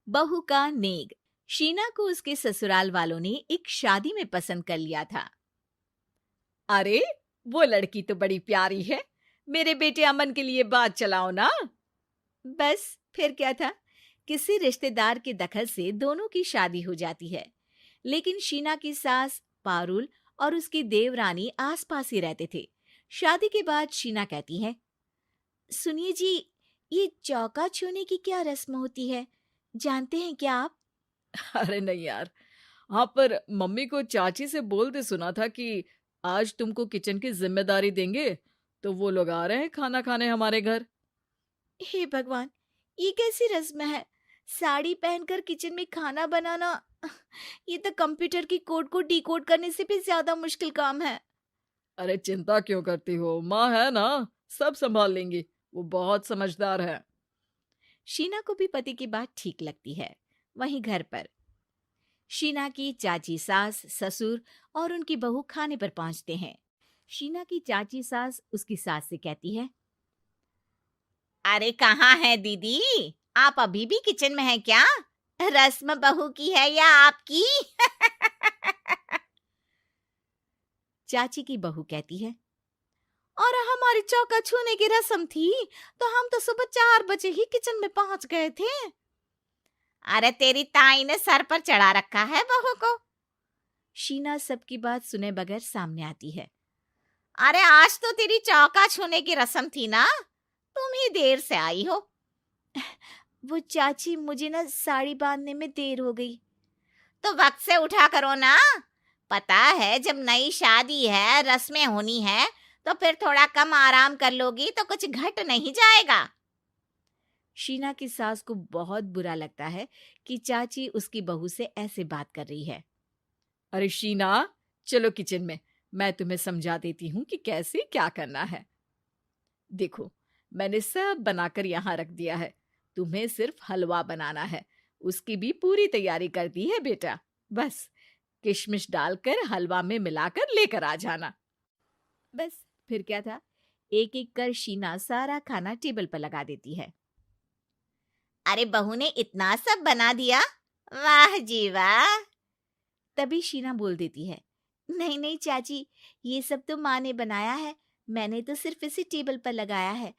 बहू का नेग। शीना को उसके ससुराल वालों ने एक शादी में पसंद कर लिया था। अरे, वो लड़की तो बड़ी प्यारी है। मेरे बेटे अमन के लिए बात चलाओ ना। बस फिर क्या था, किसी रिश्तेदार के दखल से दोनों की शादी हो जाती है। लेकिन शीना की सास पारुल और उसकी देवरानी आसपास ही रहते थे। शादी के बाद शीना कहती है, सुनिए जी, ये चौका छूने की क्या रस्म होती है, जानते हैं क्या आप? अरे नहीं यार। हाँ, पर मम्मी को चाची से बोलते सुना था कि आज तुमको किचन की जिम्मेदारी देंगे, तो वो लोग आ रहे हैं खाना खाने हमारे घर। हे भगवान, ये कैसी रस्म है? साड़ी पहनकर किचन में खाना बनाना, ये तो कंप्यूटर की कोड को डिकोड करने से भी ज्यादा मुश्किल काम है। अरे चिंता क्यों करती हो, माँ है ना, सब संभाल लेंगी। वो बहुत समझदार है। शीना को भी पति की बात ठीक लगती है। वहीं घर पर शीना की चाची सास, ससुर और उनकी बहू खाने पर पहुंचते हैं। शीना की चाची सास उसकी सास से कहती है, अरे कहाँ है दीदी, आप अभी भी किचन में हैं क्या? रस्म बहू की है या आपकी? चाची की बहू कहती है, और हमारी चौका छूने की रस्म थी, तो हम तो सुबह 4 बजे ही किचन में पहुंच गए थे। अरे तेरी ताई ने सर पर चढ़ा रखा है बहू को। शीना सबकी बात सुने बगैर सामने आती है। अरे आज तो तेरी चौका छूने की रस्म थी ना, तुम ही देर से आई हो। वो चाची, मुझे ना साड़ी बांधने में देर हो गई। तो वक्त से उठा करो ना, पता है जब नई शादी है, रस्में होनी है, तो फिर थोड़ा कम आराम कर लोगी तो कुछ घट नहीं जाएगा। शीना की सास को बहुत बुरा लगता है कि चाची उसकी बहू से ऐसे बात कर रही है। अरे शीना, चलो किचन में, मैं तुम्हें समझा देती हूँ कि कैसे क्या करना है। देखो, मैंने सब बनाकर यहाँ रख दिया है। तुम्हें सिर्फ हलवा बनाना है। उसकी भी पूरी तैयारी कर दी है बेटा। बस किशमिश डालकर हलवा में मिलाकर लेकर आ जाना। बस फिर क्या था, एक एक कर शीना सारा खाना टेबल पर लगा देती है। अरे बहू ने इतना सब बना दिया, वाह जी वाह। तभी शीना बोल देती है, नहीं नहीं चाची, ये सब तो माँ ने बनाया है, मैंने तो सिर्फ इसे टेबल पर लगाया है।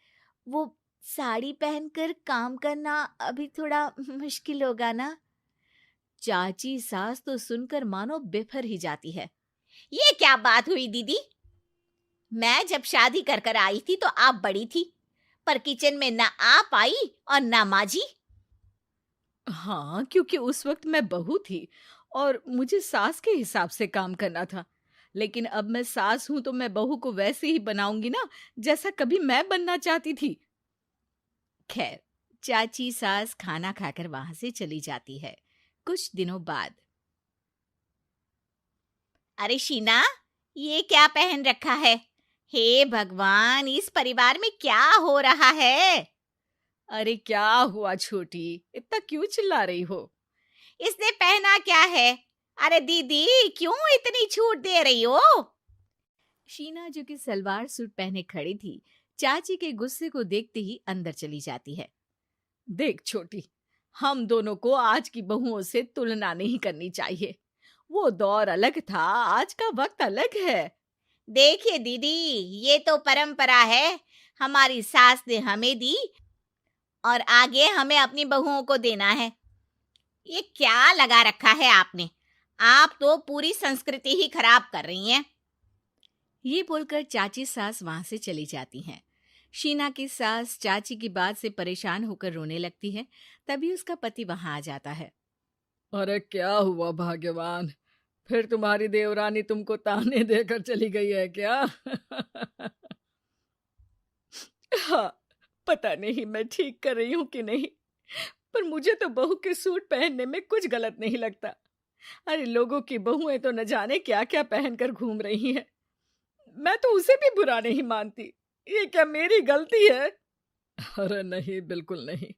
वो साड़ी पहनकर काम करना अभी थोड़ा मुश्किल होगा ना। चाची सास तो सुनकर मानो बिफर ही जाती है। ये क्या बात हुई दीदी, मैं जब शादी कर कर आई थी तो आप बड़ी थी, पर किचन में ना आप आई और ना माँ जी। हाँ, क्योंकि उस वक्त मैं बहू थी और मुझे सास के हिसाब से काम करना था। लेकिन अब मैं सास हूं तो मैं बहू को वैसे ही बनाऊंगी ना, जैसा कभी मैं बनना चाहती थी। खैर, चाची सास खाना खाकर वहां से चली जाती है। कुछ दिनों बाद, अरे शीना, ये क्या पहन रखा है? हे भगवान, इस परिवार में क्या हो रहा है? अरे क्या हुआ छोटी, इतना क्यों चिल्ला रही हो? इसने पहना क्या है? अरे दीदी, क्यों इतनी छूट दे रही हो? शीना जो कि सलवार सूट पहने खड़ी थी, चाची के गुस्से को देखते ही अंदर चली जाती है। देख छोटी, हम दोनों को आज की बहुओं से तुलना नहीं करनी चाहिए। वो दौर अलग था, आज का वक्त अलग है। देखिए दीदी, ये तो परंपरा है, हमारी सास ने हमें दी और आगे हमें अपनी बहुओं को देना है। ये क्या लगा रखा है आपने? आप तो पूरी संस्कृति ही खराब कर रही हैं। ये बोलकर चाची सास वहां से चली जाती हैं। शीना की सास चाची की बात से परेशान होकर रोने लगती है। तभी उसका पति वहां आ जाता है। अरे क्या हुआ भाग्यवान, फिर तुम्हारी देवरानी तुमको ताने देकर चली गई है क्या? हाँ, पता नहीं मैं ठीक कर रही हूँ कि नहीं, पर मुझे तो बहू के सूट पहनने में कुछ गलत नहीं लगता। अरे लोगों की बहुएं तो न जाने क्या क्या पहनकर घूम रही हैं। मैं तो उसे भी बुरा नहीं मानती। ये क्या मेरी गलती है? अरे नहीं, बिल्कुल नहीं।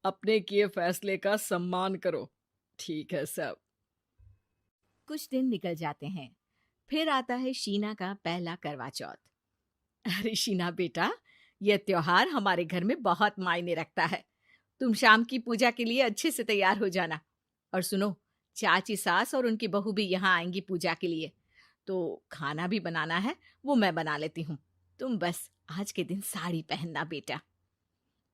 अपने किए फैसले का सम्मान करो। ठीक है सब। कुछ दिन निकल जाते हैं। फिर आता है शीना का पहला करवा चौथ। अरे शीना बेटा, यह त्योहार हमारे घर में बहुत मायने रखता है। तुम शाम की पूजा के लिए अच्छे से तैयार हो जाना। और सुनो, चाची सास और उनकी बहू भी यहाँ आएंगी पूजा के लिए, तो खाना भी बनाना है, वो मैं बना लेती हूँ। तुम बस आज के दिन साड़ी पहनना बेटा।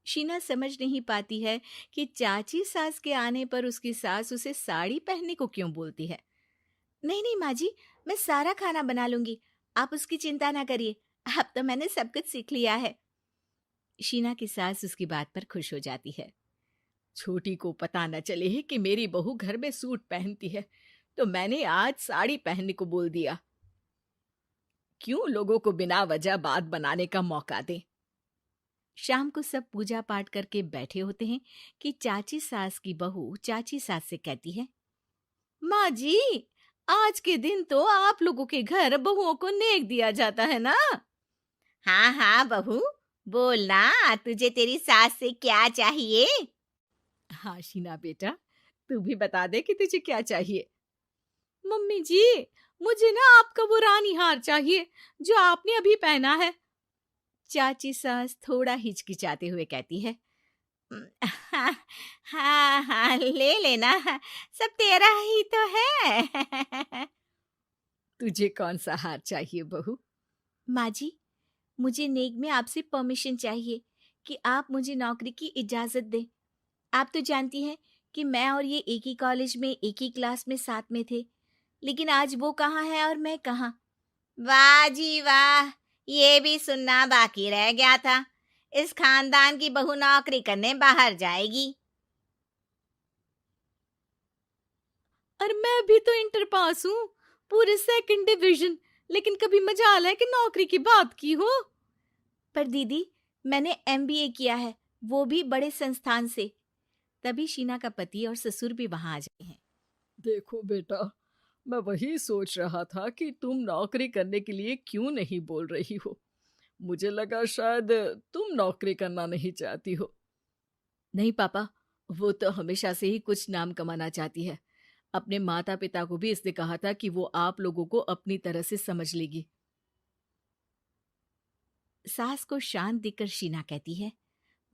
शीना समझ नहीं पाती है कि चाची सास के आने पर उसकी सास उसे साड़ी पहनने को क्यों बोलती है। नहीं नहीं माँ जी, मैं सारा खाना बना लूंगी, आप उसकी चिंता ना करिए, अब तो मैंने सब कुछ सीख लिया है। शीना की सास उसकी बात पर खुश हो जाती है। छोटी को पता न चले कि मेरी बहू घर में सूट पहनती है, तो मैंने आज साड़ी पहनने को बोल दिया। क्यों लोगों को बिना वजह बात बनाने का मौका दें। शाम को सब पूजा पाठ करके बैठे होते हैं कि चाची सास की बहू चाची सास से कहती है, माँ जी, आज के दिन तो आप लोगों के घर बहुओं को नेक दिया जाता है ना। हाँ हाँ बहू, बोलना, तुझे तेरी सास से क्या चाहिए। हाँ शीना बेटा, तू भी बता दे कि तुझे क्या चाहिए। मम्मी जी, मुझे ना आपका वो रानी हार चाहिए जो आपने अभी पहना है। चाची सास थोड़ा हिचकिचाते हुए कहती है, हाँ हाँ हाँ, ले लेना, सब तेरा ही तो है। तुझे कौन सा हार चाहिए बहू? माँ जी, मुझे नेक में आपसे परमिशन चाहिए कि आप मुझे नौकरी की इजाजत दें। आप तो जानती हैं कि मैं और ये एक ही कॉलेज में एक ही क्लास में साथ में थे, लेकिन आज वो कहाँ है और मैं कहाँ। वाह जी वाह, ये भी सुनना बाकी रह गया था। इस खानदान की बहू नौकरी करने बाहर जाएगी। और मैं भी तो इंटर पास हूँ, पूरे सेकंड डिवीजन, लेकिन कभी मजाल है कि नौकरी की बात की हो। पर दीदी, मैंने एमबीए किया है, वो भी बड़े संस्थान से। तभी शीना का पति और ससुर भी वहां आ जाते हैं। देखो बेटा, मैं वही सोच रहा था कि तुम नौकरी करने के लिए क्यों नहीं बोल रही हो। मुझे लगा शायद तुम नौकरी करना नहीं चाहती हो। नहीं पापा, वो तो हमेशा से ही कुछ नाम कमाना चाहती है। अपने माता पिता को भी इसने कहा था कि वो आप लोगों को अपनी तरह से समझ लेगी। सास को शांत दिखकर शीना कहती है,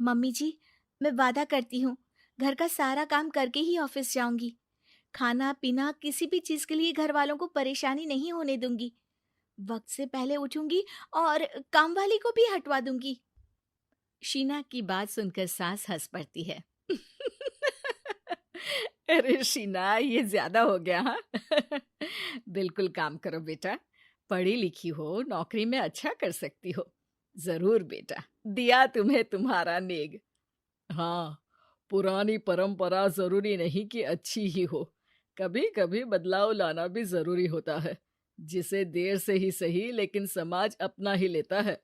मम्मी जी, मैं वादा करती हूँ, घर का सारा काम करके ही ऑफिस जाऊंगी। खाना पीना किसी भी चीज के लिए घर वालों को परेशानी नहीं होने दूंगी। वक्त से पहले उठूंगी और काम वाली को भी हटवा दूंगी। शीना की बात सुनकर सास हंस पड़ती है। अरे शीना, ये ज्यादा हो गया हाँ। बिल्कुल काम करो बेटा, पढ़ी लिखी हो, नौकरी में अच्छा कर सकती हो। जरूर बेटा, दिया तुम्हें तुम्हारा नेग। हाँ, पुरानी परंपरा जरूरी नहीं कि अच्छी ही हो, कभी कभी बदलाव लाना भी जरूरी होता है, जिसे देर से ही सही लेकिन समाज अपना ही लेता है।